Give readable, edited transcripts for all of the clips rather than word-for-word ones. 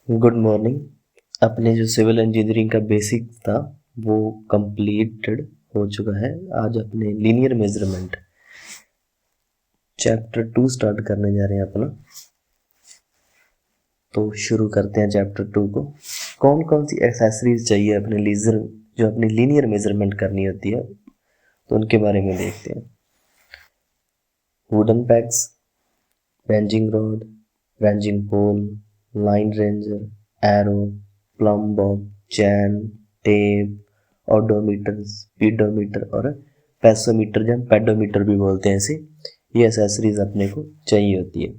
Good morning. अपने जो civil engineering का बेसिक था वो कंप्लीटेड हो चुका है। आज अपने लीनियर मेजरमेंट चैप्टर 2 स्टार्ट करने जा रहे हैं अपना। तो शुरू करते हैं चैप्टर 2 को। कौन कौन सी एक्सेसरीज चाहिए अपने लीजर जो अपनी लीनियर मेजरमेंट करनी होती है तो उनके बारे में देखते हैं। Wooden pegs, ranging rod, ranging pole, line ranger, arrow, plumb bob, chain, tape, odometer, speedometer और पैसोमीटर या पेडोमीटर भी बोलते हैं इसे। ये एसेसरीज अपने को चाहिए होती है।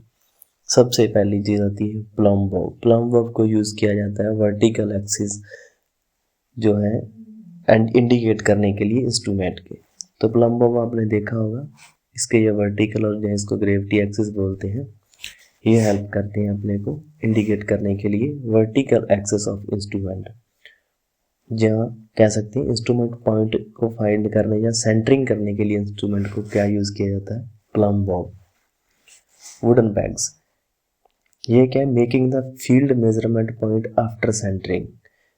सबसे पहली चीज़ आती है प्लम बॉब। प्लम बॉब को यूज़ किया जाता है वर्टिकल एक्सिस जो है एंड इंडिकेट करने के लिए इंस्ट्रूमेंट के। तो प्लम बॉब आपने देखा होगा, इसके ये वर्टिकल और जो इसको ग्रेविटी एक्सिस बोलते हैं, ये हेल्प करते हैं अपने को इंडिकेट करने के लिए वर्टिकल एक्सिस ऑफ इंस्ट्रूमेंट। जहाँ कह सकते हैं इंस्ट्रूमेंट पॉइंट को फाइंड करने या सेंटरिंग करने के लिए इंस्ट्रूमेंट को क्या यूज़ किया जाता है, प्लम बॉब। वुडन बैग्स, ये क्या है, making the field measurement point after centering,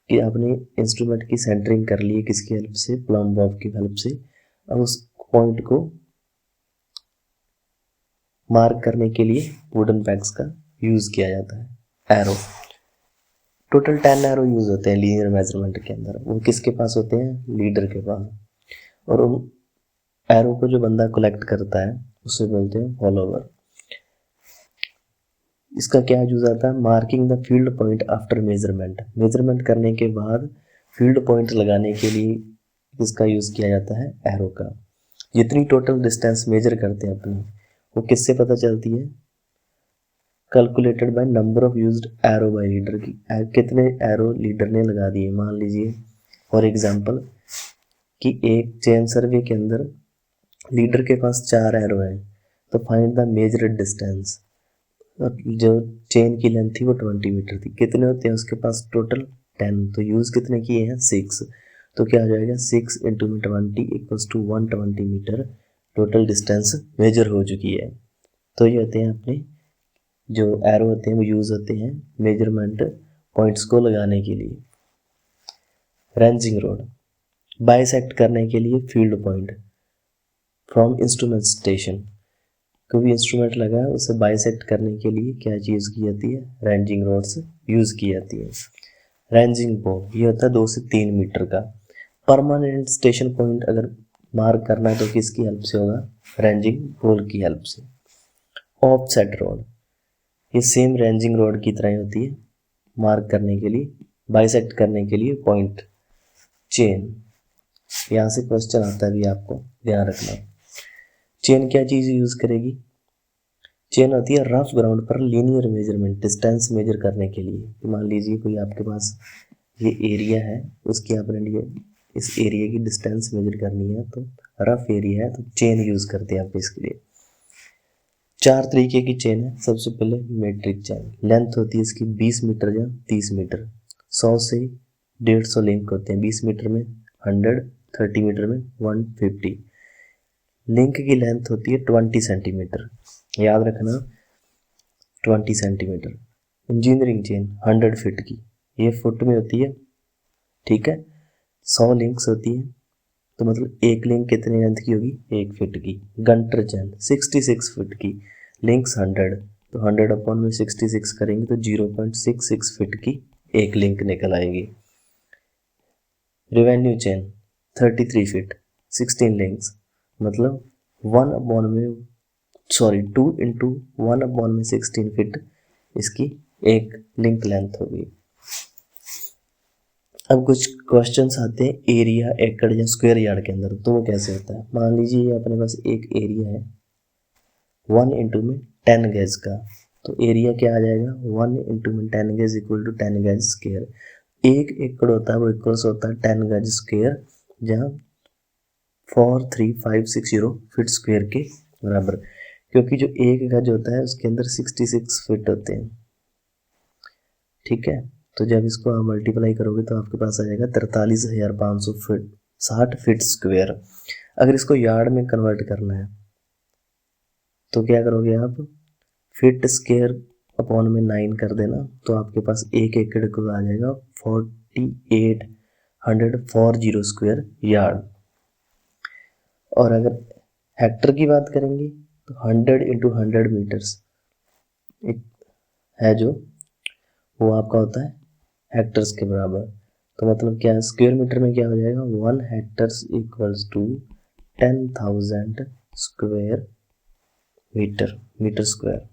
कि आपने इंस्ट्रूमेंट की सेंटरिंग कर ली है किसकी हेल्प से, प्लम बॉब की हेल्प से। अब उस पॉइंट को मार्क करने के लिए वुडन बैग्स का यूज़ किया जाता है। एरो, टोटल 10 एरो यूज़ होते हैं लीनियर मेजरमेंट के अंदर। वो किसके पास होते हैं, लीडर के पास। और उन एरो को जो बंदा कलेक्ट करता है उसे बोलते हैं फॉलोवर। इसका क्या यूज आता है, marking the field point after measurement. Measurement करने के बाद फील्ड पॉइंट लगाने के लिए इसका यूज किया जाता है एरो का। जितनी टोटल डिस्टेंस मेजर करते हैं अपनी, वो किससे पता चलती है, calculated by number of used arrow by leader की। कितने एरो लीडर ने लगा दिए। मान लीजिए फॉर एग्जांपल कि एक चेन सर्वे के अंदर लीडर के पास 4 एरो हैं, तो फाइंड द मेजर्ड डिस्टेंस। जो चेन की लेंथ थी वो 20 मीटर थी, कितने होते हैं उसके पास टोटल 10, तो यूज़ कितने किए हैं 6। तो क्या आ जाएगा 6 into 20 equals to 120 meter total distance measure हो चुकी है। तो ये होते हैं अपने जो एरो होते हैं वो यूज़ होते हैं मेजरमेंट पॉइंट्स को लगाने के लिए। रेंजिंग रोड, बाइसेक्ट करने के लिए field point from instrument station. कोई भी इंस्ट्रूमेंट लगा है उसे बाइसेक्ट करने के लिए क्या चीज़ की जाती है, रेंजिंग रोड्स यूज़ की जाती है। रेंजिंग पोल, ये होता है 2 से 3 मीटर का। परमानेंट स्टेशन पॉइंट अगर मार्क करना है तो किसकी हेल्प से होगा, रेंजिंग पोल की हेल्प से। ऑफसेट रोड, ये सेम रेंजिंग रोड की तरह होती है, मार्क करने के लिए, बाइसेक्ट करने के लिए पॉइंट। चेन, यहाँ से क्वेश्चन आता है भी, आपको ध्यान रखना। चेन क्या चीज़ यूज़ करेगी, चेन होती है रफ ग्राउंड पर लीनियर मेजरमेंट, डिस्टेंस मेजर करने के लिए। मान लीजिए कोई आपके पास ये एरिया है, उसकी आपने लिए इस एरिया की डिस्टेंस मेजर करनी है, तो रफ एरिया है तो चेन यूज़ करते हैं आप इसके लिए। 4 तरीके की चेन है। सबसे पहले मेट्रिक चेन, लेंथ होती है इसकी 20 मीटर या 30 मीटर। 100 से 150 लिंक होते हैं, 20 मीटर में 100, 30 मीटर में 150। लिंक की लेंथ होती है 20 सेंटीमीटर, याद रखना 20 सेंटीमीटर। इंजीनियरिंग चेन 100 फीट की, ये फुट में होती है, ठीक है। 100 लिंक्स होती है, तो मतलब एक लिंक कितनी लेंथ की होगी, 1 फीट की। गंटर चेन 66 फीट की, लिंक्स 100, तो 100 अपॉन में 66 करेंगे तो 0.66 फीट की एक लिंक निकल आएगी। रेवेन्यू चेन 33 फीट, 16 लिंक्स, मतलब 2 इंटू 1/16 फीट इसकी एक लिंक लेंथ होगी। अब कुछ क्वेश्चंस आते हैं एरिया, एकड़ या स्क्वायर यार्ड के अंदर, तो वो कैसे होता है। मान लीजिए ये अपने पास एक एरिया है 1 इंटू में 10 गज का, तो एरिया क्या आ जाएगा, 1 इंटू में 10 गज इक्वल टू 10 गज स्क्वायर। 1 एकड़ होता है वो इक्वल्स होता है 10 गज स्क्वायर, जहाँ 43560 फीट स्क्वायर के बराबर, क्योंकि जो एक गज होता है उसके अंदर 66 फीट होते हैं, ठीक है। तो जब इसको आप मल्टीप्लाई करोगे तो आपके पास आ जाएगा 43,500 फीट 60 फीट स्क्वायर। अगर इसको यार्ड में कन्वर्ट करना है तो क्या करोगे आप, फीट स्क्वायर अपॉन में 9 कर देना तो आपके पास 1 एकड़ को आ जाएगा 4840 स्क्वायर यार्ड। और अगर हेक्टर की बात करेंगे तो 100 इंटू 100 मीटर्स एक है जो वो आपका होता है हेक्टर्स के बराबर। तो मतलब क्या है, स्क्वायर मीटर में क्या हो जाएगा, 1 hectares equals to 10,000 square meter square.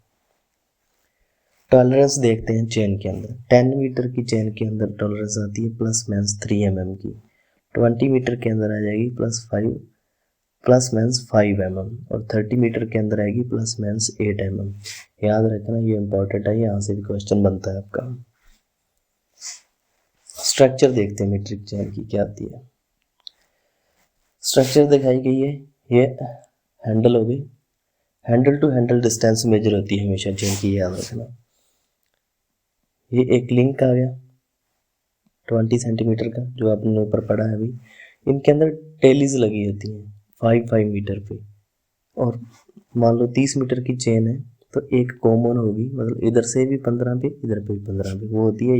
Tolerance देखते हैं चेन के अंदर। 10 मीटर की चेन के अंदर टॉलरेंस आती है प्लस माइनस 3 mm की। 20 मीटर के अंदर आ जाएगी प्लस माइनस 5 mm और 30 मीटर के अंदर आएगी प्लस माइनस 8 mm। याद रखना, ये इंपॉर्टेंट है, यहाँ से भी क्वेश्चन बनता है आपका। स्ट्रक्चर देखते हैं मीट्रिक चेन की क्या आती है। स्ट्रक्चर दिखाई गई है, ये हैंडल हो गई। Handle to handle distance measure होती है हमेशा चेन की, याद रखना। ये एक लिंक आ गया 20 सेंटीमीटर का जो आपने ऊपर पढ़ा है अभी। इनके अंदर टेलीज लगी होती हैं 5 मीटर पे। और मान लो 30 मीटर की चेन है तो एक कॉमन होगी, मतलब इधर से भी 15 पे इधर पे भी 15 पे, वो होती है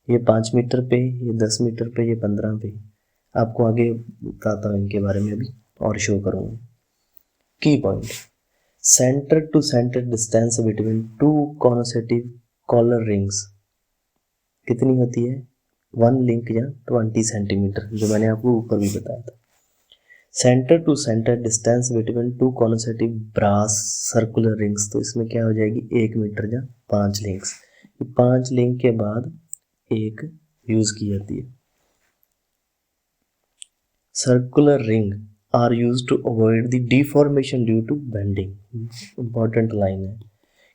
ये 5 मीटर पे, ये 10 मीटर पे, ये 15 पे। आपको आगे बताता हूँ इनके बारे में अभी और शो करूँगा। Key point, centre to centre distance between two consecutive collar rings कितनी होती है, 1 लिंक या 20 सेंटीमीटर, जो मैंने आपको ऊपर भी बताया था। Centre to centre distance between two consecutive brass circular rings, तो इसमें क्या हो जाएगी 1 मीटर या 5 लिंक्स। 5 लिंक के बाद एक यूज की जाती है। Circular ring are use to avoid the deformation due to bending. Important line है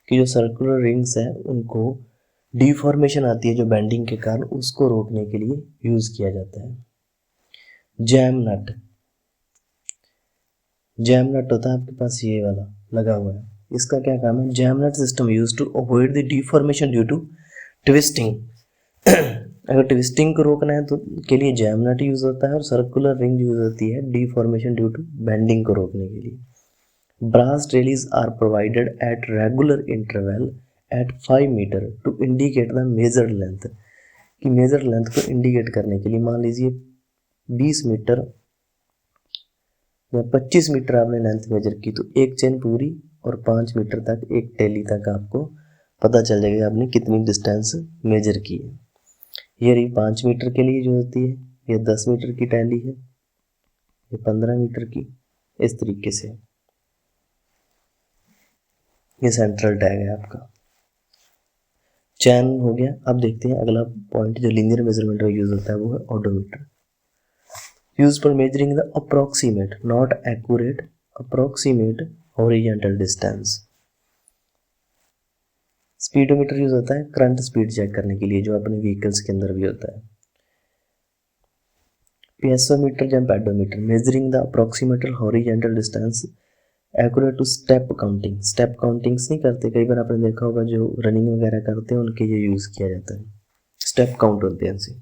कि जो सर्कुलर रिंग्स है उनको डिफॉर्मेशन आती है जो बेंडिंग के कारण, उसको रोकने के लिए यूज किया जाता है। जैम नट होता है आपके पास ये वाला लगा हुआ है, इसका क्या काम है, jam nut system use to avoid the deformation due to twisting. अगर ट्विस्टिंग को रोकना है तो के लिए जैम नट यूज होता है, और सर्कुलर रिंग यूज होती है डिफॉर्मेशन ड्यू टू बेंडिंग को रोकने के लिए। Brass tallies are provided at regular interval at 5 metre to indicate the measured length. कि मेजर लेंथ को इंडिकेट करने के लिए, मान लीजिए 20 मीटर या 25 मीटर आपने लेंथ मेजर की, तो एक चेन पूरी और 5 मीटर तक एक टेली तक आपको पता चल जाएगा आपने कितनी डिस्टेंस मेजर की है। ये रही 5 मीटर के लिए जो होती है, ये 10 मीटर की टैली है, ये 15 मीटर की, इस तरीके से। ये सेंट्रल टैग है आपका, चैन हो गया। अब देखते हैं अगला पॉइंट जो लीनियर मेजरमेंट में यूज होता है, वो है odometer. Use for measuring the approximate not accurate approximate horizontal distance. Speedometer use होता है करंट स्पीड चेक करने के लिए, जो अपने व्हीकल्स के अंदर भी होता है। पीएसोमीटर या pedometer, measuring the approximate horizontal distance accurate to step counting. Step countings नहीं करते, कई बार आपने देखा होगा जो रनिंग वगैरह करते हैं उनके ये यूज किया जाता है, स्टेप काउंट होते हैं इनसे।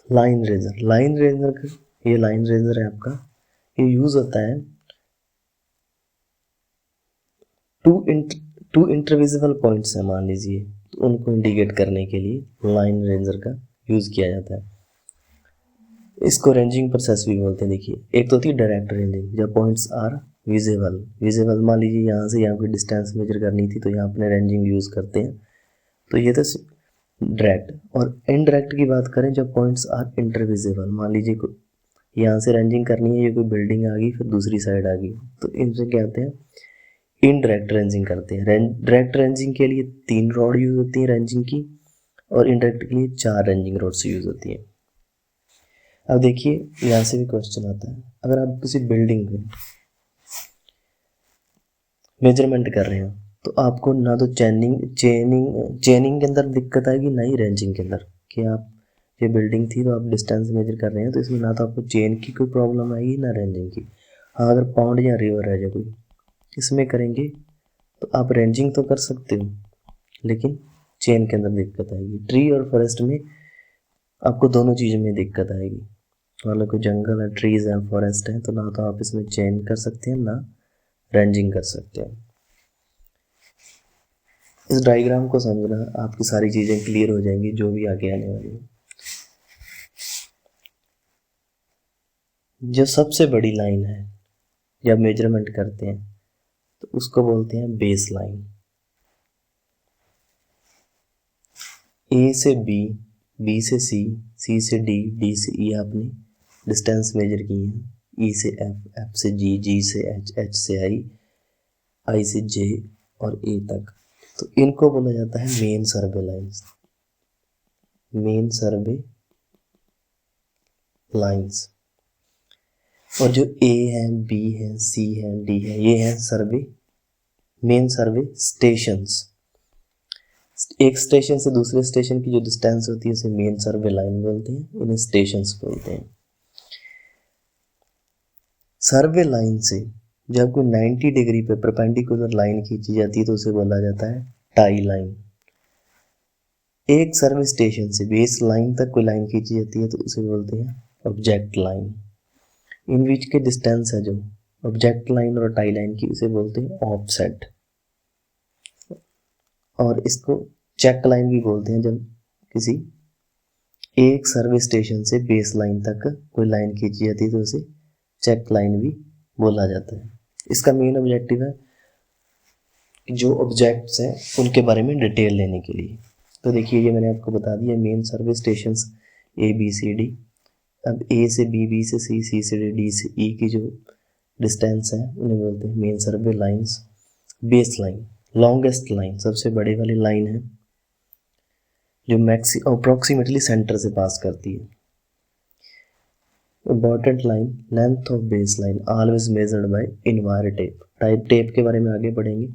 लाइन रेजर, ये लाइन रेजर है आपका, ये यूज होता है टू इंटरविजिबल पॉइंट्स है, मान लीजिए, तो उनको इंडिकेट करने के लिए लाइन रेजर का यूज किया जाता है। इसको रेंजिंग प्रोसेस भी बोलते हैं। देखिए, एक तो होती है डायरेक्ट रेंजिंग, जब पॉइंट्स आर विजिबल, मान लीजिए यहाँ से यहाँ की डिस्टेंस मेजर करनी थी तो यहाँ अपने रेंजिंग यूज करते हैं, तो ये तो डायरेक्ट। और इनडायरेक्ट की बात करें जब पॉइंट्स आर इंटरविजिबल, मान लीजिए यहाँ से रेंजिंग करनी है, ये कोई बिल्डिंग आ गई फिर दूसरी साइड आ गई, तो इनसे क्या कहते हैं, इनडायरेक्ट रेंजिंग करते हैं। डायरेक्ट रेंजिंग के लिए 3 रॉड यूज होती है रेंजिंग की, और इनडायरेक्ट के लिए 4 रेंजिंग रॉड्स यूज होती है। अब देखिए, यहाँ से भी क्वेश्चन आता है, अगर आप किसी बिल्डिंग में मेजरमेंट कर रहे हो तो आपको ना तो चेनिंग के अंदर दिक्कत आएगी, ना ही रेंजिंग के अंदर। कि आप ये बिल्डिंग थी तो आप डिस्टेंस मेजर कर रहे हैं, तो इसमें ना तो आपको चेन की कोई प्रॉब्लम आएगी ना रेंजिंग की। हाँ, अगर पाउंड या रिवर है जो कोई इसमें करेंगे तो आप रेंजिंग तो कर सकते हो, लेकिन चेन के अंदर दिक्कत आएगी। ट्री और फॉरेस्ट में आपको दोनों चीज़ों में दिक्कत आएगी। मान लो कोई जंगल है, ट्रीज हैं, फॉरेस्ट है, तो ना तो आप इसमें चेन कर सकते हैं ना रेंजिंग कर सकते हैं। इस डायग्राम को समझना, आपकी सारी चीज़ें क्लियर हो जाएंगी जो भी आगे आने वाली है। जो सबसे बड़ी लाइन है जब मेजरमेंट करते हैं तो उसको बोलते हैं बेस लाइन। ए से बी, बी से सी, सी से डी, डी से ई आपने डिस्टेंस मेजर की है। ई से एफ, एफ से जी, जी से एच, एच से आई, आई से जे और ए तक। तो इनको बोला जाता है मेन सर्वे लाइंस। मेन सर्वे लाइंस। और जो ए है, बी है, सी है, डी है, ये है सर्वे, मेन सर्वे स्टेशंस। एक स्टेशन से दूसरे स्टेशन की जो डिस्टेंस होती है उसे मेन सर्वे लाइन बोलते हैं, इन्हें स्टेशंस बोलते हैं। सर्वे लाइन से जब कोई 90 डिग्री पे परपेंडिकुलर लाइन खींची जाती है तो उसे बोला जाता है टाई लाइन। एक सर्वे स्टेशन से बेस लाइन तक कोई लाइन खींची जाती है तो उसे बोलते हैं ऑब्जेक्ट लाइन। इन बीच के डिस्टेंस है जो ऑब्जेक्ट लाइन और टाई लाइन की, उसे बोलते हैं ऑफसेट। और इसको चेक लाइन भी बोलते हैं जब किसी एक सर्वे स्टेशन से बेस लाइन तक कोई लाइन खींची जाती है तो उसे चेक लाइन भी बोला जाता है। इसका मेन ऑब्जेक्टिव है जो ऑब्जेक्ट्स हैं उनके बारे में डिटेल लेने के लिए। तो देखिए ये मैंने आपको बता दिया main survey stations A B C D. अब ए से बी, बी से सी, सी से डी, डी से ई की जो डिस्टेंस है उन्हें बोलते हैं मेन सर्वे lines. Base line longest line, सबसे बड़ी वाली लाइन है जो अप्रोक्सीमेटली सेंटर से पास करती है। Important line length of base line always measured by entire tape. Tape के बारे में आगे पढ़ेंगे।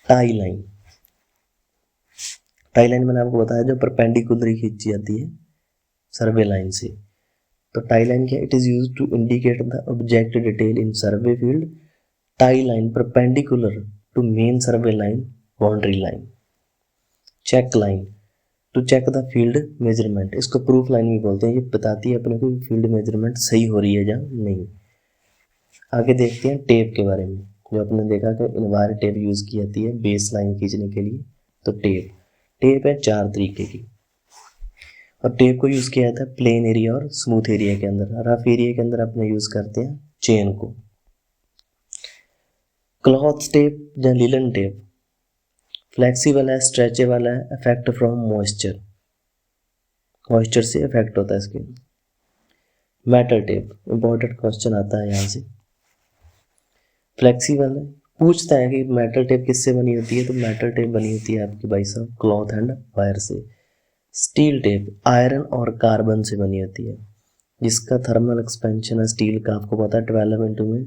टाई लाइन, टाई लाइन मैंने आपको बताया जो परपेंडिकुलर खींची जाती है सर्वे लाइन से। तो टाई लाइन क्या, it is used to indicate the object detail in survey field. Tie line perpendicular to main survey line boundary line. Check line to check the field measurement, इसको proof line भी बोलते हैं, ये बताती है अपने को फील्ड मेजरमेंट सही हो रही है या नहीं। आगे देखते हैं टेप के बारे में, जो आपने देखा कि इनवायर टेप यूज़ की जाती है बेस लाइन खींचने के लिए। तो टेप है 4 तरीके की, और टेप को यूज़ किया जाता है प्लेन एरिया और स्मूथ एरिया के अंदर। रफ एरिया के अंदर अपने यूज़ करते हैं चेन को। क्लॉथ टेप या लिलन टेप फ्लेक्सिबल है, स्ट्रेचेबल है, इफेक्ट फ्रॉम मॉइस्चर, मॉइस्चर से इफेक्ट होता है इसके। मेटल टेप, इंपॉर्टेंट क्वेश्चन आता है यहाँ से। फ्लेक्सिबल है, पूछता है कि मेटल टेप किससे बनी होती है, तो मेटल टेप बनी होती है आपकी भाई साहब क्लॉथ एंड वायर से। स्टील टेप आयरन और कार्बन से बनी होती है, जिसका थर्मल एक्सपेंशन है स्टील का आपको पता है 12 इंटू में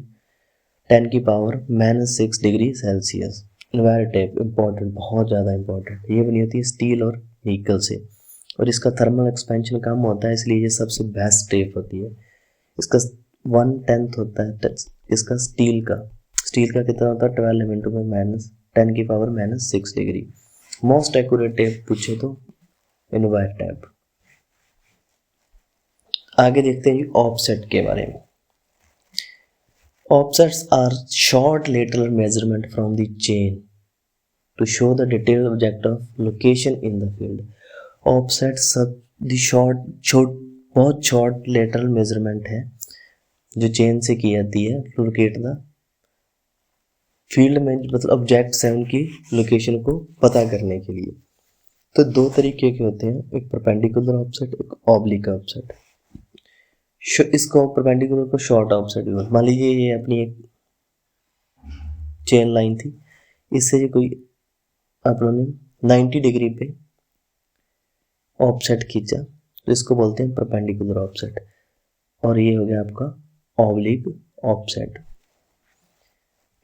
10⁻⁻⁶ degree Celsius. Entire tape important, बहुत ज़्यादा इंपॉर्टेंट, ये बनी होती है स्टील और निकल से, और इसका थर्मल एक्सपेंशन कम होता है, इसलिए ये सबसे बेस्ट टेप होती है। इसका 1/10 होता है इसका स्टील का कितना होता है 12 इंटू में -10⁻⁻⁶ डिग्री। मोस्ट एक्यूरेट टेप पूछे तो इनवायर टेप। आगे देखते हैं ऑफसेट के बारे में। Offsets are short lateral measurement from the chain to show the detailed object of location in the field. Offsets बहुत short lateral measurement है जो चेन से की जाती है to locate the field में, मतलब ऑब्जेक्ट्स हैं उनकी लोकेशन को पता करने के लिए। तो 2 तरीके के होते हैं, एक परपेंडिकुलर ऑफसेट, एक ऑब्लिक ऑफसेट। इसको परपेंडिकुलर को शॉर्ट ऑफसेट भी, मान लीजिए ये अपनी एक चेन लाइन थी, इससे कोई अपनों ने 90 डिग्री पे ऑफसेट खींचा तो इसको बोलते हैं परपेंडिकुलर ऑफसेट, और ये हो गया आपका ऑब्लिक ऑफसेट।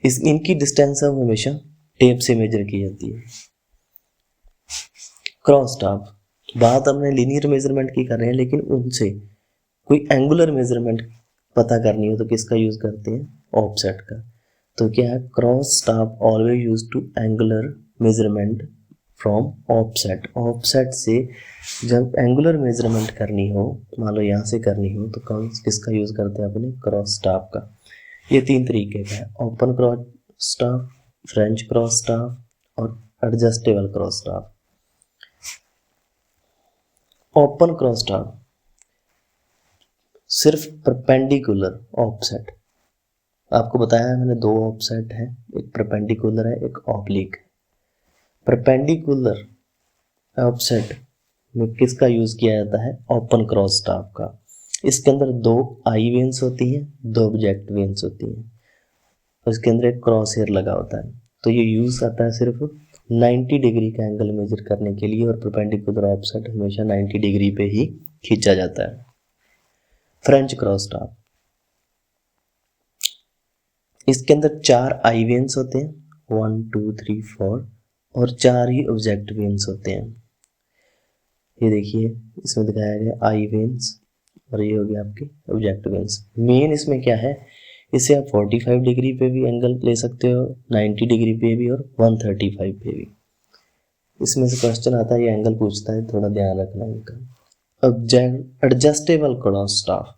इनकी डिस्टेंस अब हमेशा टेप से मेजर की जाती है। क्रॉस टाप, बात हमने लीनियर मेजरमेंट की कर रहे हैं, लेकिन उनसे कोई एंगुलर मेजरमेंट पता करनी हो तो किसका यूज़ करते हैं, ऑफसेट का। तो क्या है, cross staff always use to angular measurement from offset. Offset से जब एंगुलर मेजरमेंट करनी हो, मान लो यहाँ से करनी हो, तो किसका यूज़ करते हैं अपने, क्रॉस स्टाफ का। ये 3 तरीके का है, open cross staff, French cross staff और adjustable cross staff. Open cross staff सिर्फ परपेंडिकुलर ऑफसेट, आपको बताया है मैंने 2 ऑफसेट है, एक परपेंडिकुलर है, एक ऑब्लिक। परपेंडिकुलर ऑफसेट में किसका यूज़ किया जाता है, ओपन क्रॉस स्टाफ का। इसके अंदर 2 आई वेन्स होती हैं, 2 ऑब्जेक्ट वेन्स होती हैं, और इसके अंदर एक क्रॉस हेयर लगा होता है। तो ये यूज़ आता है सिर्फ 90 डिग्री का एंगल मेजर करने के लिए, और परपेंडिकुलर ऑफसेट हमेशा 90 डिग्री पे ही खींचा जाता है। फ्रेंच क्रॉस स्टाफ, इसके अंदर 4 आई वेन्स होते हैं, 1 2 3 4, और 4 ही ऑब्जेक्ट वेन्स होते हैं। ये देखिए इसमें दिखाया गया आई वेन्स, और ये हो गया आपके ऑब्जेक्ट वेन्स। मेन इसमें क्या है, इसे आप 45 डिग्री पे भी एंगल ले सकते हो, 90 डिग्री पे भी, और 135 पे भी। इसमें से क्वेश्चन आता है, ये एंगल पूछता है, थोड़ा ध्यान रखना इनका। एडजस्टेबल क्रॉस स्टाफ,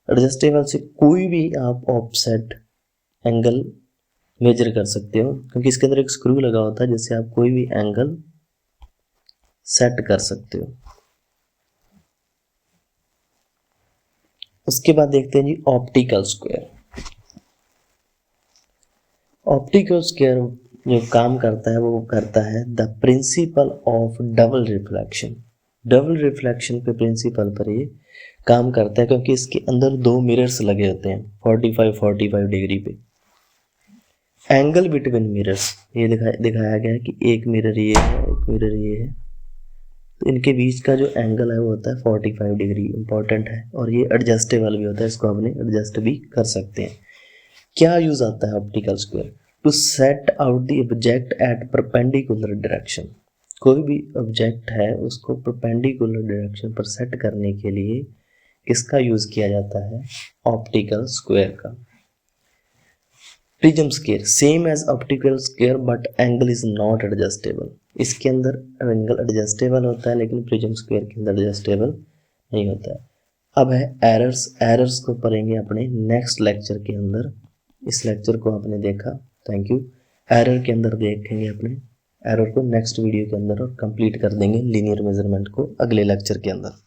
एडजस्टेबल से कोई भी आप ऑफसेट एंगल मेजर कर सकते हो, क्योंकि इसके अंदर एक स्क्रू लगा होता है जिससे आप कोई भी एंगल सेट कर सकते हो। उसके बाद देखते हैं जी ऑप्टिकल स्क्वायर। ऑप्टिकल स्क्वायर जो काम करता है वो करता है the principle of double reflection. Double reflection पे प्रिंसिपल पर ये काम करता है, क्योंकि इसके अंदर 2 मिरर्स लगे होते हैं 45 डिग्री पे। एंगल बिटवीन मिरर्स ये दिखाया गया है कि एक मिरर ये है, एक मिरर ये है, तो इनके बीच का जो एंगल है वो होता है 45 डिग्री, इंपॉर्टेंट है। और ये एडजस्टेबल भी होता है, इसको अपने एडजस्ट भी कर सकते हैं। क्या यूज आता है optical square, to set out the object at perpendicular direction. कोई भी ऑब्जेक्ट है उसको परपेंडिकुलर डायरेक्शन पर सेट करने के लिए किसका यूज किया जाता है, ऑप्टिकल स्क्वायर का। Prism square same as optical square but angle is not adjustable. इसके अंदर एंगल एडजस्टेबल होता है, लेकिन प्रिज्म स्क्वायर के अंदर एडजस्टेबल नहीं होता है। अब है एरर्स। एरर्स को पढ़ेंगे अपने नेक्स्ट लेक्चर के अंदर। इस लेक्चर को आपने देखा, थैंक यू। एरर के अंदर देखेंगे अपने एरर को नेक्स्ट वीडियो के अंदर, और कंप्लीट कर देंगे लीनियर मेजरमेंट को अगले लेक्चर के अंदर।